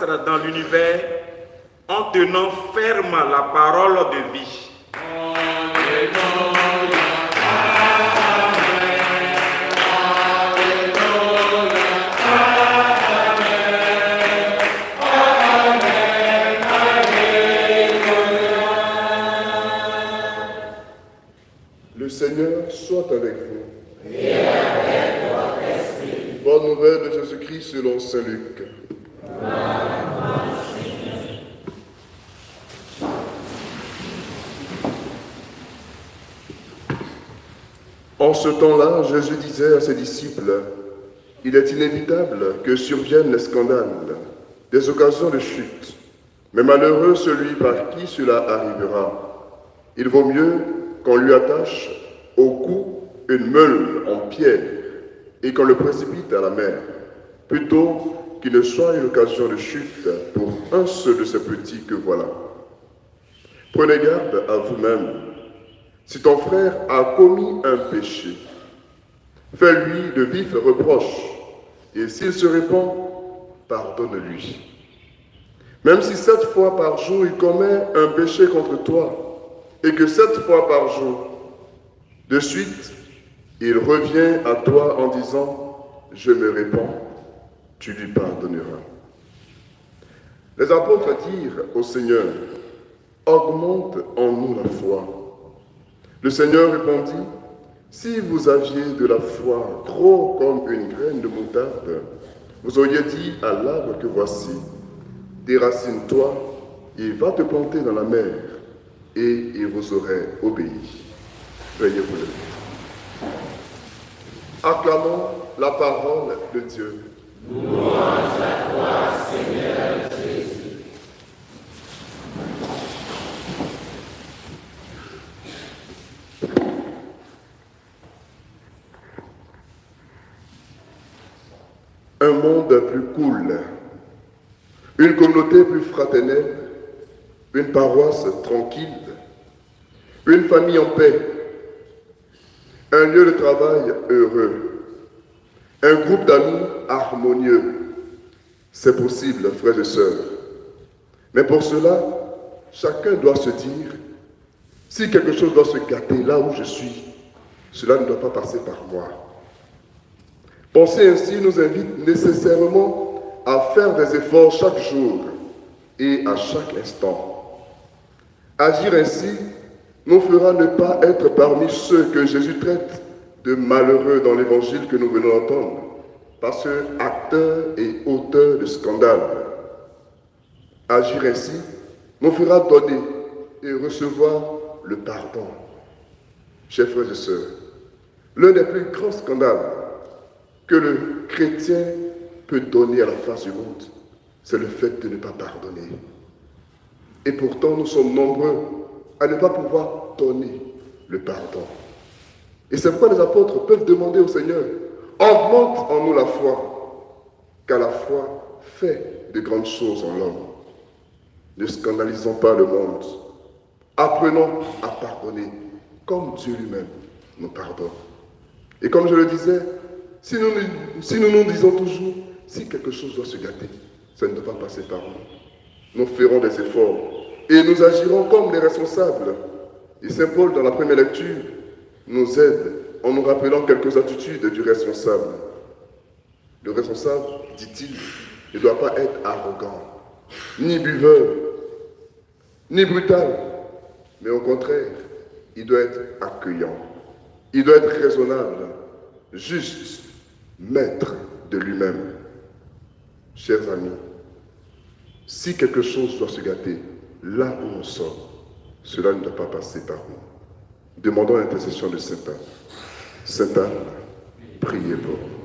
combattre dans l'univers en tenant ferme la parole de vie. Le Seigneur soit avec vous. Et avec votre esprit. Bonne nouvelle de Jésus-Christ selon saint Luc. En ce temps-là, Jésus disait à ses disciples, « Il est inévitable que surviennent les scandales, des occasions de chute, mais malheureux celui par qui cela arrivera. Il vaut mieux qu'on lui attache au cou une meule en pierre et qu'on le précipite à la mer, plutôt qu'il ne soit une occasion de chute pour un seul de ces petits que voilà. Prenez garde à vous-même. Si ton frère a commis un péché, fais-lui de vifs reproches, et s'il se répand, pardonne-lui. Même si 7 fois par jour il commet un péché contre toi, et que 7 fois par jour, de suite, il revient à toi en disant « Je me répands », tu lui pardonneras. Les apôtres dirent au Seigneur « Augmente en nous la foi ». Le Seigneur répondit « Si vous aviez de la foi gros comme une graine de moutarde, vous auriez dit à l'arbre que voici, déracine-toi et va te planter dans la mer, et il vous aurait obéi. » Veuillez vous lever. Acclamons la parole de Dieu. Louange à toi, Seigneur Jésus. Un monde plus cool, une communauté plus fraternelle, une paroisse tranquille, une famille en paix, un lieu de travail heureux, un groupe d'amis harmonieux. C'est possible, frères et sœurs. Mais pour cela, chacun doit se dire, si quelque chose doit se gâter là où je suis, cela ne doit pas passer par moi. Penser ainsi nous invite nécessairement à faire des efforts chaque jour et à chaque instant. Agir ainsi nous fera ne pas être parmi ceux que Jésus traite de malheureux dans l'évangile que nous venons d'entendre, parce que acteurs et auteurs de scandales. Agir ainsi nous fera donner et recevoir le pardon. Chers frères et sœurs, l'un des plus grands scandales que le chrétien peut donner à la face du monde, c'est le fait de ne pas pardonner. Et pourtant, nous sommes nombreux à ne pas pouvoir donner le pardon. Et c'est pourquoi les apôtres peuvent demander au Seigneur, augmente en nous la foi, car la foi fait de grandes choses en l'homme. Ne scandalisons pas le monde. Apprenons à pardonner, comme Dieu lui-même nous pardonne. Et comme je le disais, si nous nous disons toujours, si quelque chose doit se gâter, ça ne doit pas passer par nous. Nous ferons des efforts et nous agirons comme les responsables. Et Saint Paul, dans la première lecture, nous aide en nous rappelant quelques attitudes du responsable. Le responsable, dit-il, ne doit pas être arrogant, ni buveur, ni brutal, mais au contraire, il doit être accueillant, il doit être raisonnable, juste, maître de lui-même. Chers amis, si quelque chose doit se gâter, là où nous sommes, cela ne doit pas passer par nous. Demandons l'intercession de Saint Anne. Saint Anne, priez pour nous.